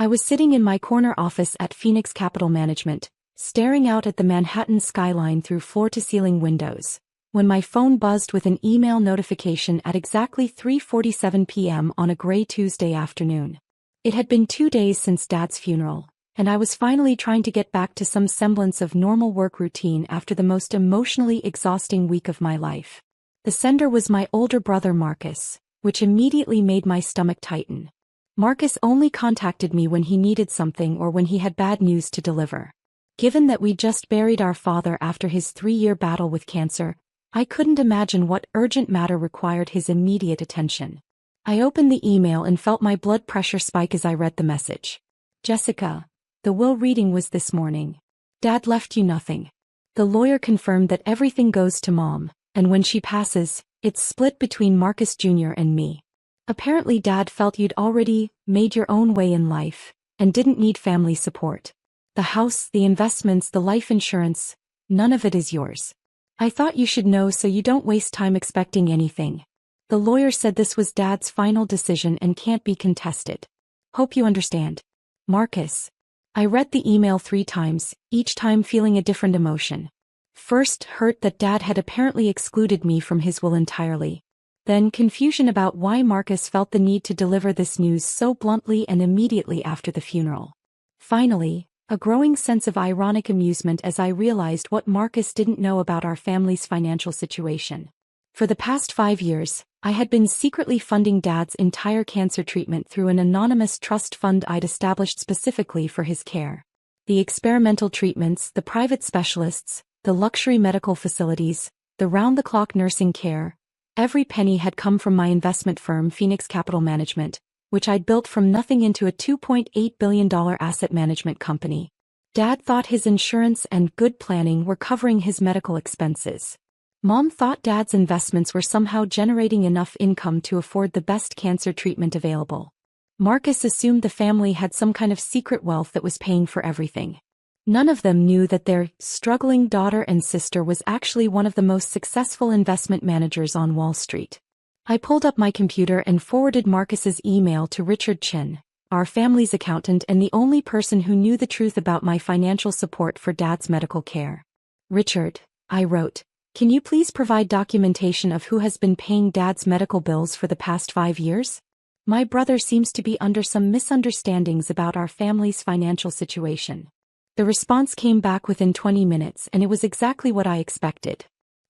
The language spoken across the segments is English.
I was sitting in my corner office at Phoenix Capital Management, staring out at the Manhattan skyline through floor-to-ceiling windows, when my phone buzzed with an email notification at exactly 3:47 p.m. on a gray Tuesday afternoon. It had been 2 days since Dad's funeral, and I was finally trying to get back to some semblance of normal work routine after the most emotionally exhausting week of my life. The sender was my older brother Marcus, which immediately made my stomach tighten. Marcus only contacted me when he needed something or when he had bad news to deliver. Given that we just buried our father after his 3-year battle with cancer, I couldn't imagine what urgent matter required his immediate attention. I opened the email and felt my blood pressure spike as I read the message. Jessica, the will reading was this morning. Dad left you nothing. The lawyer confirmed that everything goes to Mom, and when she passes, it's split between Marcus Jr. and me. Apparently Dad felt you'd already made your own way in life, and didn't need family support. The house, the investments, the life insurance, none of it is yours. I thought you should know so you don't waste time expecting anything. The lawyer said this was Dad's final decision and can't be contested. Hope you understand. Marcus. I read the email 3 times, each time feeling a different emotion. First, hurt that Dad had apparently excluded me from his will entirely. Then confusion about why Marcus felt the need to deliver this news so bluntly and immediately after the funeral. Finally, a growing sense of ironic amusement as I realized what Marcus didn't know about our family's financial situation. For the past 5 years, I had been secretly funding Dad's entire cancer treatment through an anonymous trust fund I'd established specifically for his care. The experimental treatments, the private specialists, the luxury medical facilities, the round-the-clock nursing care, every penny had come from my investment firm Phoenix Capital Management, which I'd built from nothing into a $2.8 billion asset management company. Dad thought his insurance and good planning were covering his medical expenses. Mom thought Dad's investments were somehow generating enough income to afford the best cancer treatment available. Marcus assumed the family had some kind of secret wealth that was paying for everything. None of them knew that their struggling daughter and sister was actually one of the most successful investment managers on Wall Street. I pulled up my computer and forwarded Marcus's email to Richard Chin, our family's accountant and the only person who knew the truth about my financial support for Dad's medical care. Richard, I wrote, can you please provide documentation of who has been paying Dad's medical bills for the past 5 years? My brother seems to be under some misunderstandings about our family's financial situation. The response came back within 20 minutes and it was exactly what I expected.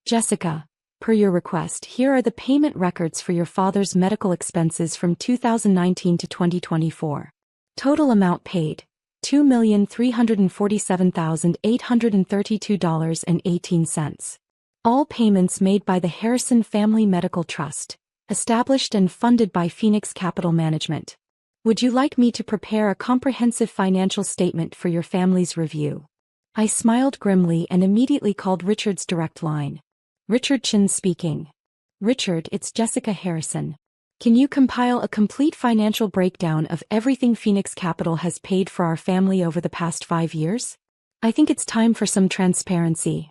Jessica, per your request, here are the payment records for your father's medical expenses from 2019 to 2024. Total amount paid, $2,347,832.18. All payments made by the Harrison Family Medical Trust, established and funded by Phoenix Capital Management. Would you like me to prepare a comprehensive financial statement for your family's review? I smiled grimly and immediately called Richard's direct line. Richard Chin speaking. Richard, it's Jessica Harrison. Can you compile a complete financial breakdown of everything Phoenix Capital has paid for our family over the past 5 years? I think it's time for some transparency.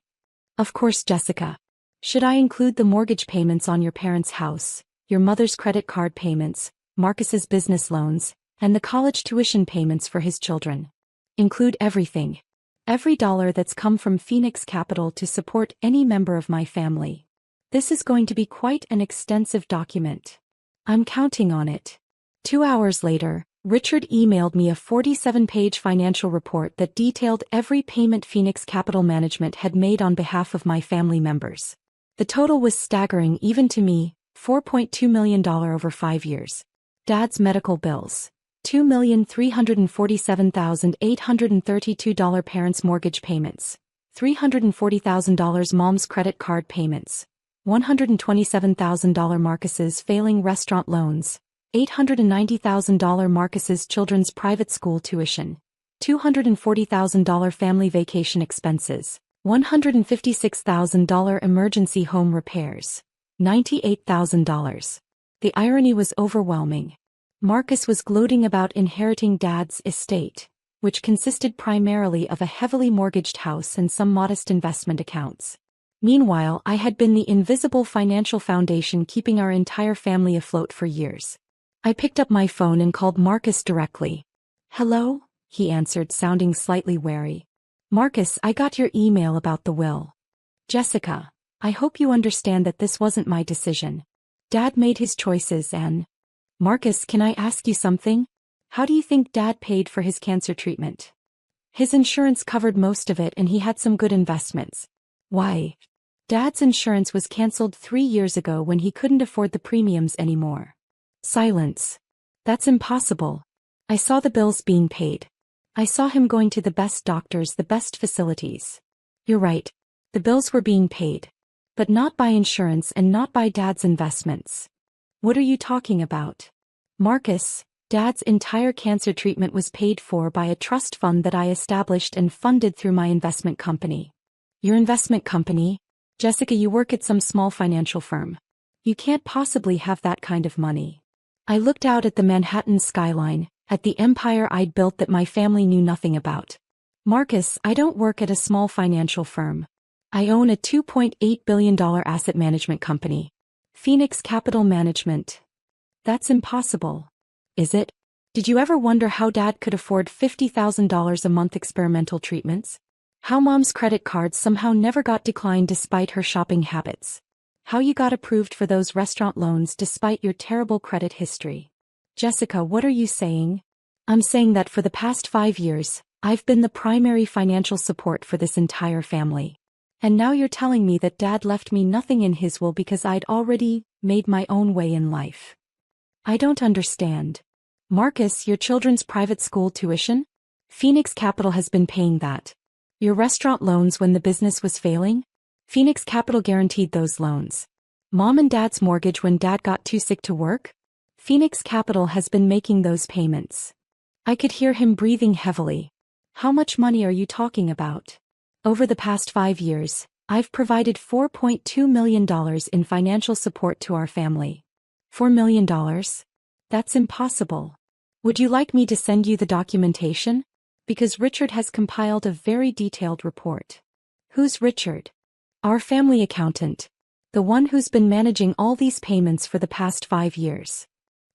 Of course, Jessica. Should I include the mortgage payments on your parents' house, your mother's credit card payments, Marcus's business loans, and the college tuition payments for his children? Include everything. Every dollar that's come from Phoenix Capital to support any member of my family. This is going to be quite an extensive document. I'm counting on it. 2 hours later, Richard emailed me a 47-page financial report that detailed every payment Phoenix Capital Management had made on behalf of my family members. The total was staggering even to me, $4.2 million over 5 years. Dad's medical bills, $2,347,832 parents' mortgage payments, $340,000 mom's credit card payments, $127,000 Marcus's failing restaurant loans, $890,000 Marcus's children's private school tuition, $240,000 family vacation expenses, $156,000 emergency home repairs, $98,000. The irony was overwhelming. Marcus was gloating about inheriting Dad's estate, which consisted primarily of a heavily mortgaged house and some modest investment accounts. Meanwhile, I had been the invisible financial foundation keeping our entire family afloat for years. I picked up my phone and called Marcus directly. Hello? He answered, sounding slightly wary. Marcus, I got your email about the will. Jessica, I hope you understand that this wasn't my decision. Dad made his choices and… Marcus, can I ask you something? How do you think Dad paid for his cancer treatment? His insurance covered most of it and he had some good investments. Why? Dad's insurance was canceled 3 years ago when he couldn't afford the premiums anymore. Silence. That's impossible. I saw the bills being paid. I saw him going to the best doctors, the best facilities. You're right. The bills were being paid. But not by insurance and not by Dad's investments. What are you talking about? Marcus, Dad's entire cancer treatment was paid for by a trust fund that I established and funded through my investment company. Your investment company? Jessica, you work at some small financial firm. You can't possibly have that kind of money. I looked out at the Manhattan skyline, at the empire I'd built that my family knew nothing about. Marcus, I don't work at a small financial firm. I own a $2.8 billion asset management company. Phoenix Capital Management. That's impossible. Is it? Did you ever wonder how Dad could afford $50,000 a month experimental treatments? How Mom's credit cards somehow never got declined despite her shopping habits? How you got approved for those restaurant loans despite your terrible credit history? Jessica, what are you saying? I'm saying that for the past 5 years, I've been the primary financial support for this entire family. And now you're telling me that Dad left me nothing in his will because I'd already made my own way in life. I don't understand. Marcus, your children's private school tuition? Phoenix Capital has been paying that. Your restaurant loans when the business was failing? Phoenix Capital guaranteed those loans. Mom and Dad's mortgage when Dad got too sick to work? Phoenix Capital has been making those payments. I could hear him breathing heavily. How much money are you talking about? Over the past 5 years, I've provided $4.2 million in financial support to our family. $4 million? That's impossible. Would you like me to send you the documentation? Because Richard has compiled a very detailed report. Who's Richard? Our family accountant. The one who's been managing all these payments for the past 5 years.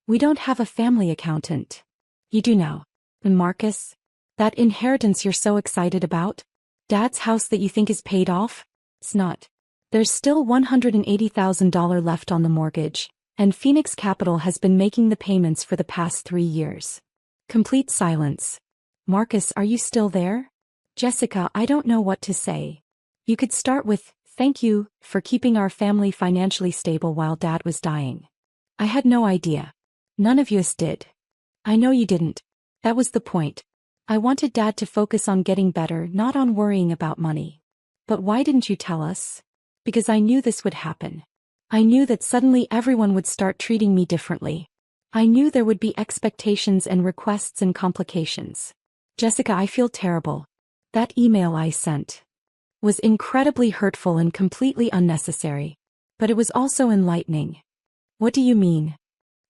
We don't have a family accountant. You do now. And Marcus? That inheritance you're so excited about? Dad's house that you think is paid off? It's not. There's still $180,000 left on the mortgage, and Phoenix Capital has been making the payments for the past 3 years. Complete silence. Marcus, are you still there? Jessica, I don't know what to say. You could start with, thank you for keeping our family financially stable while Dad was dying. I had no idea. None of us did. I know you didn't. That was the point. I wanted Dad to focus on getting better, not on worrying about money. But why didn't you tell us? Because I knew this would happen. I knew that suddenly everyone would start treating me differently. I knew there would be expectations and requests and complications. Jessica, I feel terrible. That email I sent was incredibly hurtful and completely unnecessary. But it was also enlightening. What do you mean?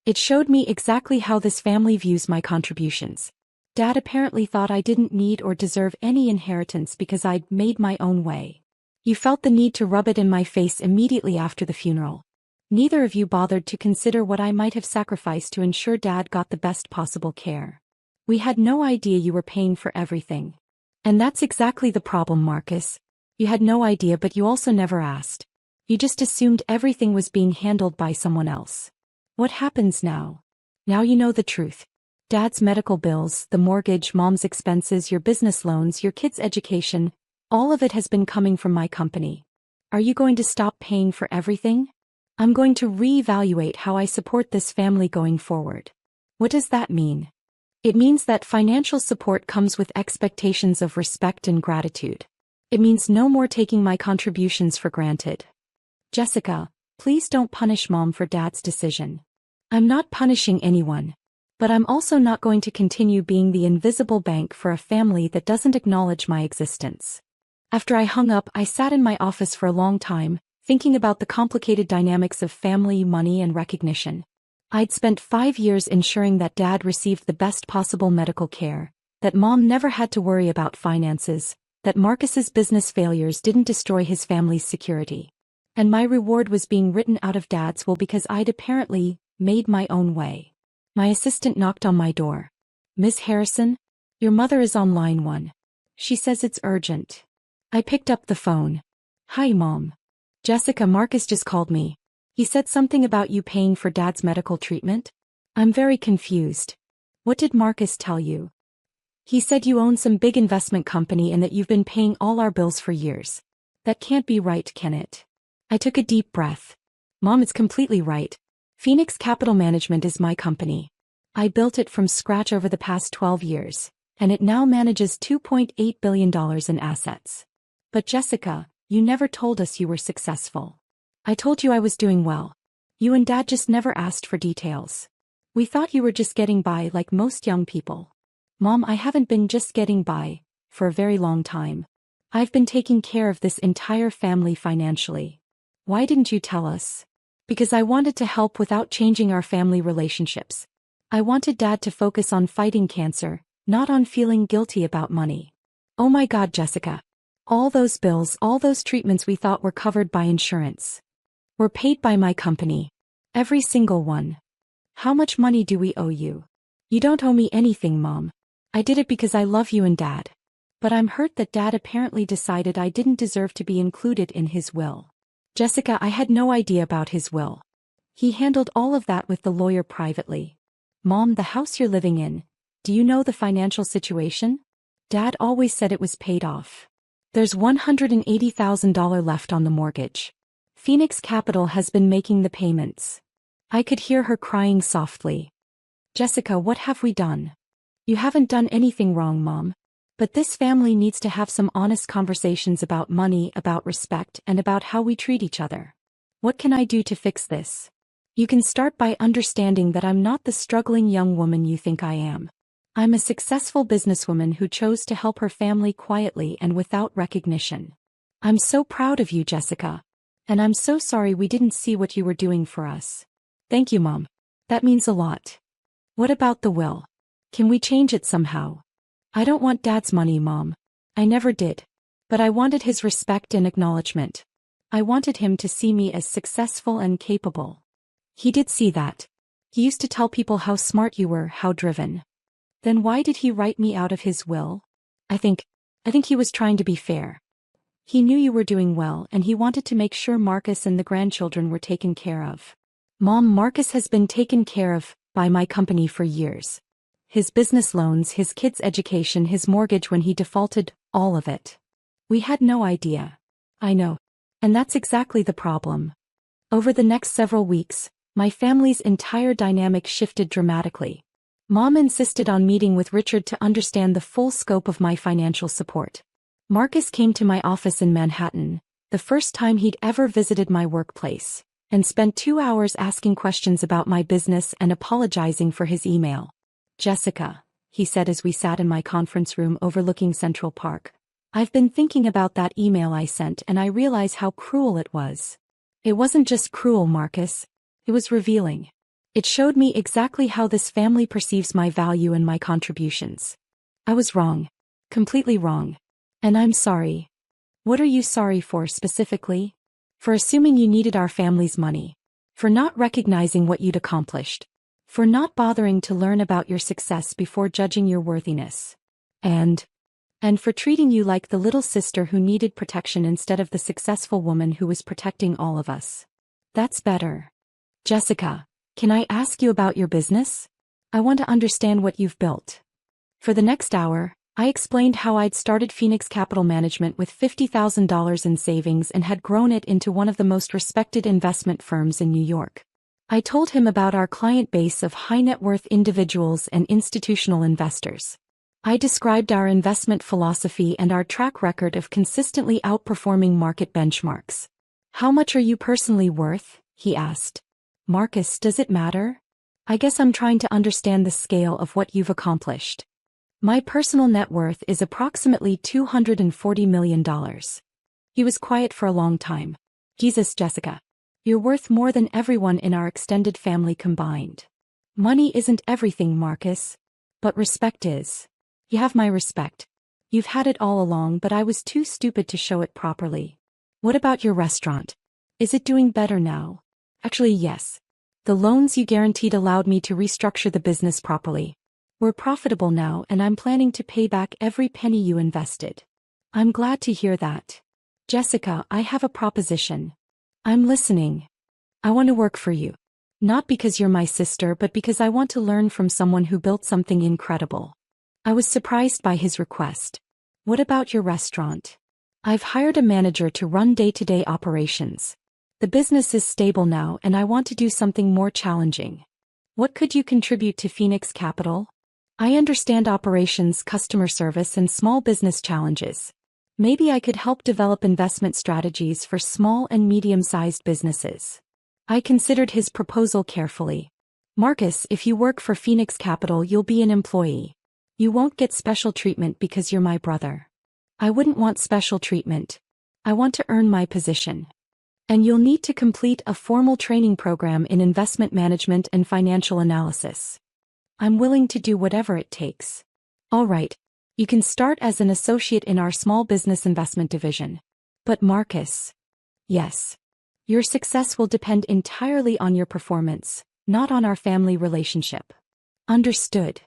It showed me exactly how this family views my contributions. Dad apparently thought I didn't need or deserve any inheritance because I'd made my own way. You felt the need to rub it in my face immediately after the funeral. Neither of you bothered to consider what I might have sacrificed to ensure Dad got the best possible care. We had no idea you were paying for everything. And that's exactly the problem, Marcus. You had no idea, but you also never asked. You just assumed everything was being handled by someone else. What happens now? Now you know the truth. Dad's medical bills, the mortgage, Mom's expenses, your business loans, your kids' education, all of it has been coming from my company. Are you going to stop paying for everything? I'm going to reevaluate how I support this family going forward. What does that mean? It means that financial support comes with expectations of respect and gratitude. It means no more taking my contributions for granted. Jessica, please don't punish Mom for Dad's decision. I'm not punishing anyone. But I'm also not going to continue being the invisible bank for a family that doesn't acknowledge my existence. After I hung up, I sat in my office for a long time, thinking about the complicated dynamics of family, money, and recognition. I'd spent 5 years ensuring that Dad received the best possible medical care, that Mom never had to worry about finances, that Marcus's business failures didn't destroy his family's security. And my reward was being written out of Dad's will because I'd apparently made my own way. My assistant knocked on my door. Miss Harrison? Your mother is on line 1. She says it's urgent. I picked up the phone. Hi, Mom. Jessica, Marcus just called me. He said something about you paying for Dad's medical treatment? I'm very confused. What did Marcus tell you? He said you own some big investment company and that you've been paying all our bills for years. That can't be right, can it? I took a deep breath. Mom, it's completely right. Phoenix Capital Management is my company. I built it from scratch over the past 12 years, and it now manages $2.8 billion in assets. But Jessica, you never told us you were successful. I told you I was doing well. You and Dad just never asked for details. We thought you were just getting by like most young people. Mom, I haven't been just getting by for a very long time. I've been taking care of this entire family financially. Why didn't you tell us? Because I wanted to help without changing our family relationships. I wanted Dad to focus on fighting cancer, not on feeling guilty about money. Oh my God, Jessica. All those bills, all those treatments we thought were covered by insurance were paid by my company. Every single one. How much money do we owe you? You don't owe me anything, Mom. I did it because I love you and Dad. But I'm hurt that Dad apparently decided I didn't deserve to be included in his will. Jessica, I had no idea about his will. He handled all of that with the lawyer privately. Mom, the house you're living in, do you know the financial situation? Dad always said it was paid off. There's $180,000 left on the mortgage. Phoenix Capital has been making the payments. I could hear her crying softly. Jessica, what have we done? You haven't done anything wrong, Mom. But this family needs to have some honest conversations about money, about respect, and about how we treat each other. What can I do to fix this? You can start by understanding that I'm not the struggling young woman you think I am. I'm a successful businesswoman who chose to help her family quietly and without recognition. I'm so proud of you, Jessica. And I'm so sorry we didn't see what you were doing for us. Thank you, Mom. That means a lot. What about the will? Can we change it somehow? I don't want Dad's money, Mom. I never did. But I wanted his respect and acknowledgement. I wanted him to see me as successful and capable. He did see that. He used to tell people how smart you were, how driven. Then why did he write me out of his will? I think he was trying to be fair. He knew you were doing well and he wanted to make sure Marcus and the grandchildren were taken care of. Mom, Marcus has been taken care of by my company for years. His business loans, his kids' education, his mortgage when he defaulted, all of it. We had no idea. I know. And that's exactly the problem. Over the next several weeks, my family's entire dynamic shifted dramatically. Mom insisted on meeting with Richard to understand the full scope of my financial support. Marcus came to my office in Manhattan, the first time he'd ever visited my workplace, and spent 2 hours asking questions about my business and apologizing for his email. Jessica, he said as we sat in my conference room overlooking Central Park, I've been thinking about that email I sent and I realize how cruel it was. It wasn't just cruel, Marcus. It was revealing. It showed me exactly how this family perceives my value and my contributions. I was wrong. Completely wrong. And I'm sorry. What are you sorry for specifically? For assuming you needed our family's money. For not recognizing what you'd accomplished. For not bothering to learn about your success before judging your worthiness. And for treating you like the little sister who needed protection instead of the successful woman who was protecting all of us. That's better. Jessica, can I ask you about your business? I want to understand what you've built. For the next hour, I explained how I'd started Phoenix Capital Management with $50,000 in savings and had grown it into one of the most respected investment firms in New York. I told him about our client base of high-net-worth individuals and institutional investors. I described our investment philosophy and our track record of consistently outperforming market benchmarks. How much are you personally worth? He asked. Marcus, does it matter? I guess I'm trying to understand the scale of what you've accomplished. My personal net worth is approximately $240 million. He was quiet for a long time. Jesus, Jessica. You're worth more than everyone in our extended family combined. Money isn't everything, Marcus. But respect is. You have my respect. You've had it all along, but I was too stupid to show it properly. What about your restaurant? Is it doing better now? Actually, yes. The loans you guaranteed allowed me to restructure the business properly. We're profitable now and I'm planning to pay back every penny you invested. I'm glad to hear that. Jessica, I have a proposition. I'm listening. I want to work for you. Not because you're my sister but because I want to learn from someone who built something incredible. I was surprised by his request. What about your restaurant? I've hired a manager to run day-to-day operations. The business is stable now and I want to do something more challenging. What could you contribute to Phoenix Capital? I understand operations, customer service, and small business challenges. Maybe I could help develop investment strategies for small and medium-sized businesses. I considered his proposal carefully. Marcus, if you work for Phoenix Capital, you'll be an employee. You won't get special treatment because you're my brother. I wouldn't want special treatment. I want to earn my position. And you'll need to complete a formal training program in investment management and financial analysis. I'm willing to do whatever it takes. All right. You can start as an associate in our small business investment division. But Marcus. Yes. Your success will depend entirely on your performance, not on our family relationship. Understood.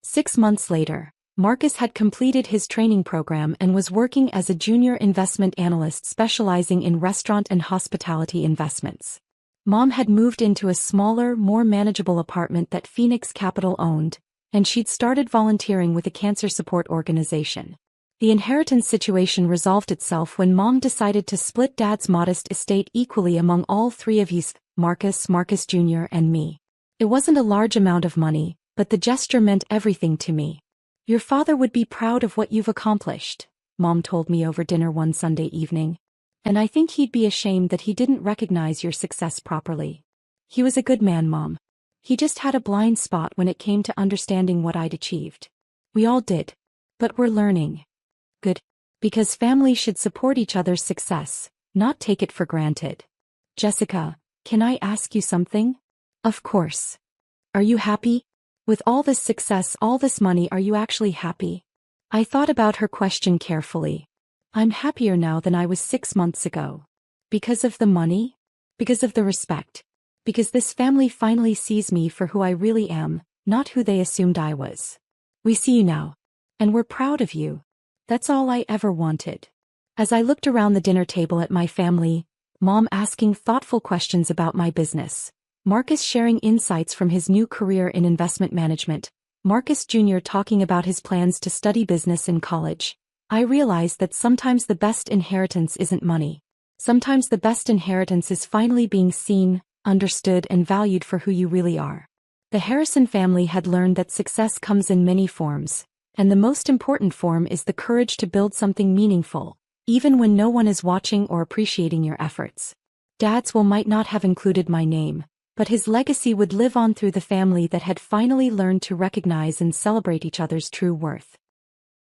6 months later, Marcus had completed his training program and was working as a junior investment analyst specializing in restaurant and hospitality investments. Mom had moved into a smaller, more manageable apartment that Phoenix Capital owned, and she'd started volunteering with a cancer support organization. The inheritance situation resolved itself when Mom decided to split Dad's modest estate equally among all three of us, Marcus Jr., and me. It wasn't a large amount of money, but the gesture meant everything to me. Your father would be proud of what you've accomplished, Mom told me over dinner one Sunday evening. And I think he'd be ashamed that he didn't recognize your success properly. He was a good man, Mom. He just had a blind spot when it came to understanding what I'd achieved. We all did. But we're learning. Good. Because families should support each other's success, not take it for granted. Jessica, can I ask you something? Of course. Are you happy? With all this success, all this money, are you actually happy? I thought about her question carefully. I'm happier now than I was 6 months ago. Because of the money? Because of the respect? Because this family finally sees me for who I really am, not who they assumed I was. We see you now. And we're proud of you. That's all I ever wanted. As I looked around the dinner table at my family, Mom asking thoughtful questions about my business, Marcus sharing insights from his new career in investment management, Marcus Jr. talking about his plans to study business in college, I realized that sometimes the best inheritance isn't money. Sometimes the best inheritance is finally being seen, understood, and valued for who you really are. The Harrison family had learned that success comes in many forms, and the most important form is the courage to build something meaningful, even when no one is watching or appreciating your efforts. Dad's will might not have included my name, but his legacy would live on through the family that had finally learned to recognize and celebrate each other's true worth.